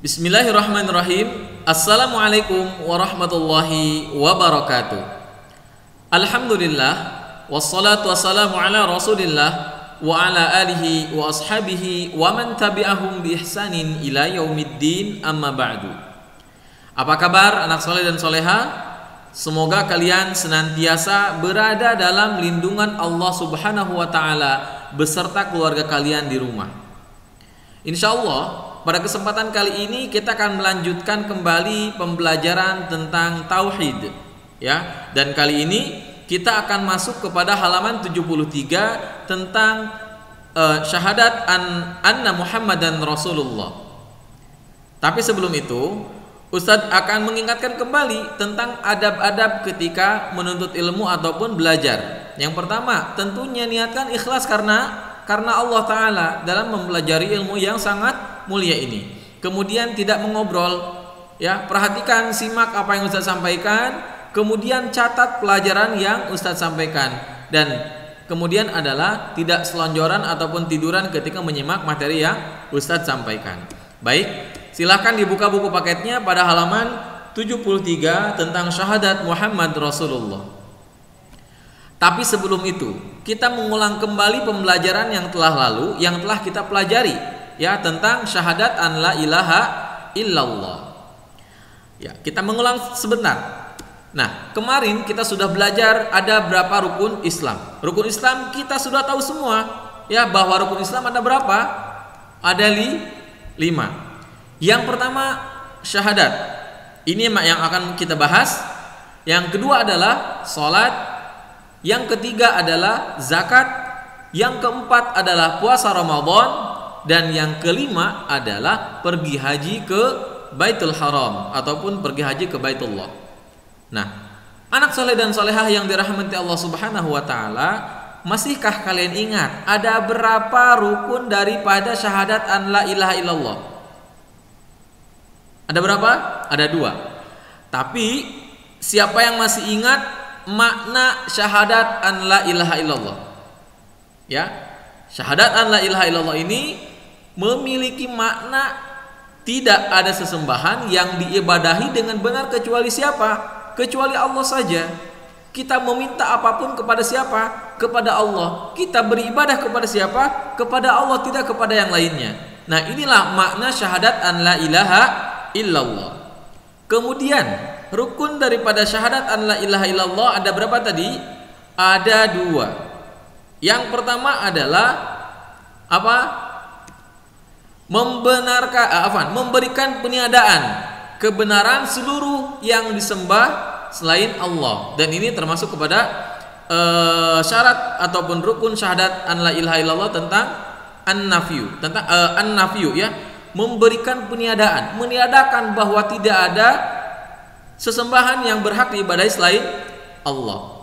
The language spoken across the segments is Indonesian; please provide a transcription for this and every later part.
Bismillahirrahmanirrahim. Assalamualaikum warahmatullahi wabarakatuh. Alhamdulillah, wassalatu wassalamu ala rasulillah wa ala alihi wa ashabihi wa man tabi'ahum bi ihsanin ila yaumiddin, amma ba'du. Apa kabar anak soleh dan soleha? Semoga kalian senantiasa berada dalam lindungan Allah subhanahu wa ta'ala beserta keluarga kalian di rumah. Insyaallah pada kesempatan kali ini kita akan melanjutkan kembali pembelajaran tentang tauhid, ya. Dan kali ini kita akan masuk kepada halaman 73 tentang syahadat anna Muhammadan Rasulullah. Tapi sebelum itu, Ustadz akan mengingatkan kembali tentang adab-adab ketika menuntut ilmu ataupun belajar. Yang pertama, tentunya niatkan ikhlas karena Allah Ta'ala dalam mempelajari ilmu yang sangat mulia ini. Kemudian tidak mengobrol, ya, perhatikan, simak apa yang Ustadz sampaikan, kemudian catat pelajaran yang Ustadz sampaikan, dan kemudian adalah tidak selonjoran ataupun tiduran ketika menyimak materi yang Ustadz sampaikan. Baik, silahkan dibuka buku paketnya pada halaman 73 tentang syahadat Muhammad Rasulullah. Tapi sebelum itu, kita mengulang kembali pembelajaran yang telah lalu, yang telah kita pelajari, ya, tentang syahadat an la ilaha illallah. Ya, kita mengulang sebentar. Nah, kemarin kita sudah belajar ada berapa rukun Islam. Rukun Islam kita sudah tahu semua, ya, bahwa rukun Islam ada berapa? Ada 5. Yang pertama syahadat. Ini yang akan kita bahas. Yang kedua adalah salat. Yang ketiga adalah zakat. Yang keempat adalah puasa Ramadan. Dan yang kelima adalah pergi haji ke Baitul Haram ataupun pergi haji ke Baitullah. Nah, anak soleh dan solehah yang dirahmati Allah Subhanahu wa ta'ala, masihkah kalian ingat ada berapa rukun daripada syahadat an la ilaha illallah? Ada berapa? Ada 2. Tapi siapa yang masih ingat makna syahadat an la ilaha illallah? Ya, syahadat an la ilaha illallah ini memiliki makna tidak ada sesembahan yang diibadahi dengan benar kecuali siapa? Kecuali Allah saja. Kita meminta apapun kepada siapa? Kepada Allah. Kita beribadah kepada siapa? Kepada Allah, tidak kepada yang lainnya. Nah, inilah makna syahadat an la ilaha illallah. Kemudian rukun daripada syahadat an la ilaha illallah ada berapa tadi? Ada 2. Yang pertama adalah apa? Memberikan peniadaan kebenaran seluruh yang disembah selain Allah. Dan ini termasuk kepada syarat ataupun rukun syahadat an la ilaha illallah tentang an-nafyu, ya, memberikan peniadaan, meniadakan bahwa tidak ada sesembahan yang berhak diibadahi selain Allah.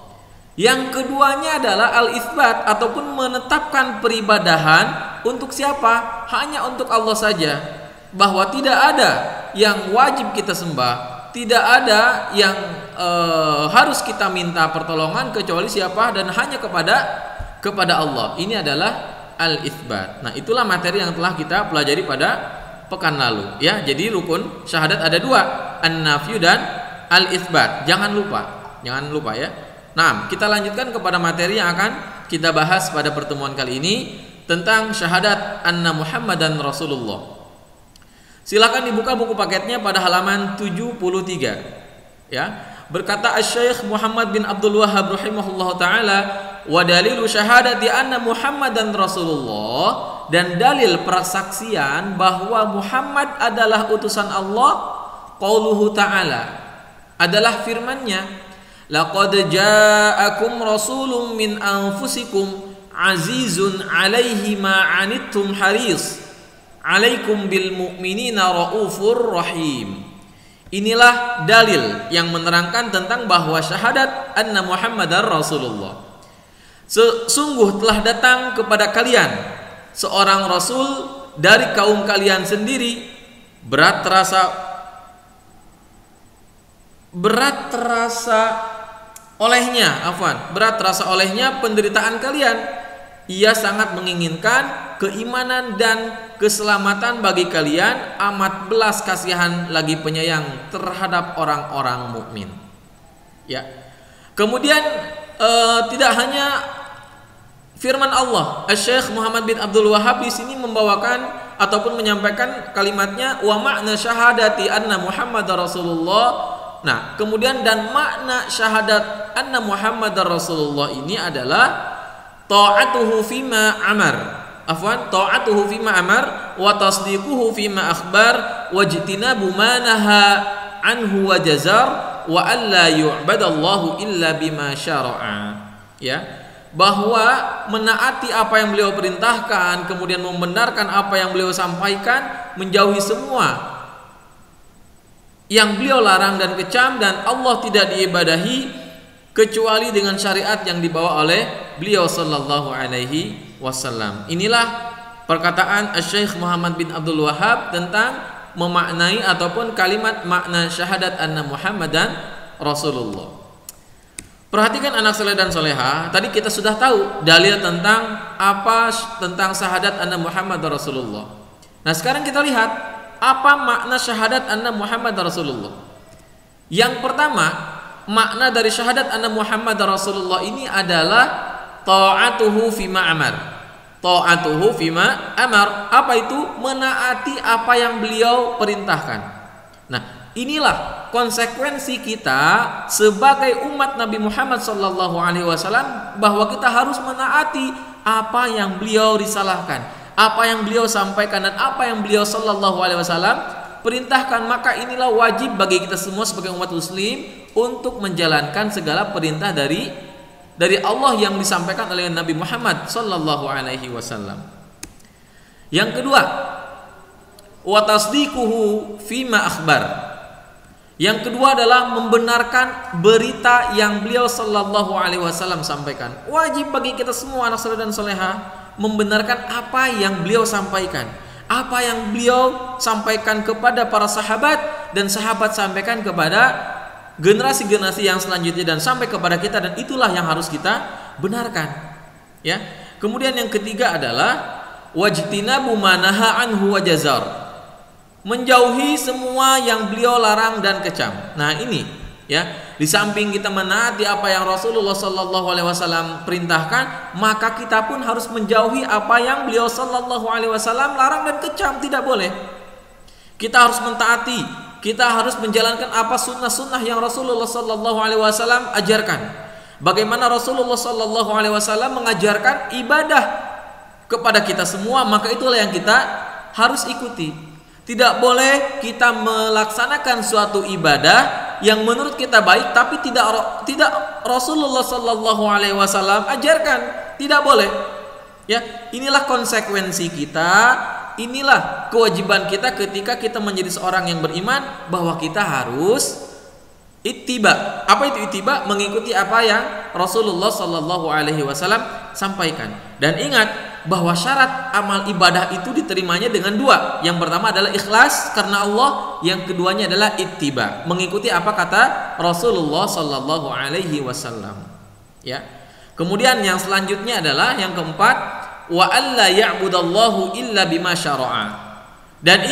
Yang keduanya adalah al-itsbat ataupun menetapkan peribadahan untuk siapa? Hanya untuk Allah saja. Bahwa tidak ada yang wajib kita sembah, tidak ada yang harus kita minta pertolongan kecuali siapa, dan hanya kepada Allah. Ini adalah al-itsbat. Nah, itulah materi yang telah kita pelajari pada pekan lalu, ya. Jadi rukun syahadat ada 2, an-nafyu dan al-itsbat. Jangan lupa ya. Nah, kita lanjutkan kepada materi yang akan kita bahas pada pertemuan kali ini tentang syahadat anna Muhammadan Rasulullah. Silakan dibuka buku paketnya pada halaman 73. Ya, berkata Asy-Syaikh Muhammad bin Abdul Wahhab rahimahullahu taala, wa dalilu syahadati anna Muhammadan Rasulullah, dan dalil persaksian bahwa Muhammad adalah utusan Allah, qauluhu ta'ala, adalah firman-Nya, laqad ja'akum rasulun min anfusikum azizun 'alaihi ma 'anittum haris 'alaikum bil mu'minina raufur rahim. Inilah dalil yang menerangkan tentang bahwa syahadat anna Muhammadar Rasulullah. Sesungguh telah datang kepada kalian seorang rasul dari kaum kalian sendiri, berat terasa olehnya penderitaan kalian, ia sangat menginginkan keimanan dan keselamatan bagi kalian, amat belas kasihan lagi penyayang terhadap orang-orang mukmin. Ya. Kemudian tidak hanya firman Allah, Syekh Muhammad bin Abdul Wahhab di sini membawakan ataupun menyampaikan kalimatnya wa makna syahadati anna Muhammadar Rasulullah. Nah, kemudian dan makna syahadat anna Muhammadar Rasulullah ini adalah ta'atuhu fima amar. Ta'atuhu fima amar wa tasdiquhu fima akhbar wa jtinabu ma naha anhu wa jazar wa alla yu'badallahu illa bima syara'a. Ya, bahwa menaati apa yang beliau perintahkan, kemudian membenarkan apa yang beliau sampaikan, menjauhi semua yang beliau larang dan kecam, dan Allah tidak diibadahi kecuali dengan syariat yang dibawa oleh beliau sallallahu alaihi wasallam. Inilah perkataan Syekh Muhammad bin Abdul Wahhab tentang memaknai ataupun kalimat makna syahadat anna Muhammadan Rasulullah. Perhatikan anak saleh dan soleha, tadi kita sudah tahu dalil tentang apa tentang syahadat anna Muhammad Rasulullah. Nah, sekarang kita lihat apa makna syahadat anna Muhammad Rasulullah. Yang pertama, makna dari syahadat anna Muhammad Rasulullah ini adalah ta'atuhu fima amar. Ta'atuhu fima amar. Apa itu? Menaati apa yang beliau perintahkan. Nah, inilah konsekuensi kita sebagai umat Nabi Muhammad sallallahu alaihi wasallam, bahwa kita harus menaati apa yang beliau risalahkan, apa yang beliau sampaikan, dan apa yang beliau sallallahu alaihi wasallam perintahkan. Maka inilah wajib bagi kita semua sebagai umat muslim untuk menjalankan segala perintah dari Allah yang disampaikan oleh Nabi Muhammad sallallahu alaihi wasallam. Yang kedua, wa tasdiquhu fima akhbar. Yang kedua adalah membenarkan berita yang beliau sallallahu alaihi wasallam sampaikan. Wajib bagi kita semua anak saleh dan soleha membenarkan apa yang beliau sampaikan, apa yang beliau sampaikan kepada para sahabat, dan sahabat sampaikan kepada generasi-generasi yang selanjutnya dan sampai kepada kita, dan itulah yang harus kita benarkan. Ya. Kemudian yang ketiga adalah wajtinabu manaha anhu wa jazar. Menjauhi semua yang beliau larang dan kecam. Nah, ini ya, di samping kita menaati apa yang Rasulullah sallallahu alaihi wasallam perintahkan, maka kita pun harus menjauhi apa yang beliau sallallahu alaihi wasallam larang dan kecam. Tidak boleh. Kita harus mentaati, kita harus menjalankan apa sunnah-sunnah yang Rasulullah sallallahu alaihi wasallam ajarkan. Bagaimana Rasulullah sallallahu alaihi wasallam mengajarkan ibadah kepada kita semua, maka itulah yang kita harus ikuti. Tidak boleh kita melaksanakan suatu ibadah yang menurut kita baik tapi tidak Rasulullah sallallahu alaihi wasallam ajarkan. Tidak boleh. Ya, inilah konsekuensi kita, inilah kewajiban kita ketika kita menjadi seorang yang beriman, bahwa kita harus ittiba. Apa itu ittiba? Mengikuti apa yang Rasulullah sallallahu alaihi wasallam sampaikan. Dan ingat bahwa syarat amal ibadah itu diterimanya dengan dua. Yang pertama adalah ikhlas karena Allah, yang keduanya adalah ittiba, mengikuti apa kata Rasulullah sallallahu alaihi wasallam. Ya. Kemudian yang selanjutnya adalah yang keempat, wa alla ya'budallahu illa bima syara'a. Dan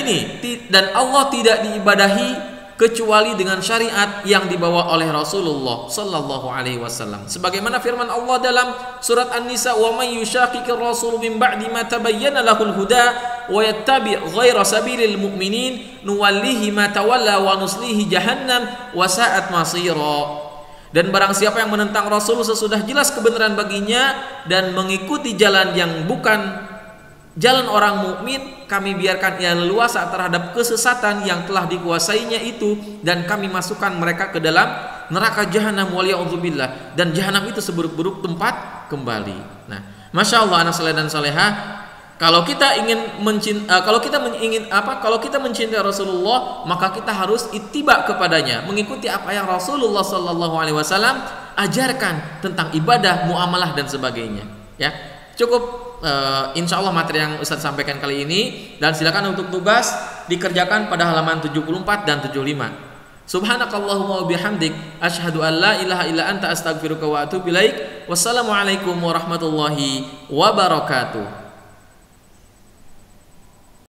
Allah tidak diibadahi kecuali dengan syariat yang dibawa oleh Rasulullah sallallahu alaihi wasallam. Sebagaimana firman Allah dalam surat An-Nisa, "Wa may yushaqiqir rasul min ba'di ma tabayyana lahul huda wa yattabi' ghaira sabilil mu'minin nuwallihi ma tawalla wa nuslihi jahannam wa sa'at masira." Dan barang siapa yang menentang Rasul sesudah jelas kebenaran baginya dan mengikuti jalan yang bukan jalan orang mukmin, kami biarkan ia leluasa terhadap kesesatan yang telah dikuasainya itu, dan kami masukkan mereka ke dalam neraka jahanam waliyadzubillah, dan jahanam itu seburuk-buruk tempat kembali. Nah, masya Allah anak saleh dan saleha, kalau kita mencintai Rasulullah, maka kita harus ittiba kepadanya, mengikuti apa yang Rasulullah sallallahu alaihi wasallam ajarkan tentang ibadah, muamalah dan sebagainya. Ya, cukup. Insya Allah materi yang Ustaz sampaikan kali ini, dan silakan untuk tugas dikerjakan pada halaman 74 dan 75. Subhanakallahumma wa bihamdik asyhadu an la ilaha illa anta astaghfiruka wa atubu ilaik. Wassalamualaikum warahmatullahi wabarakatuh.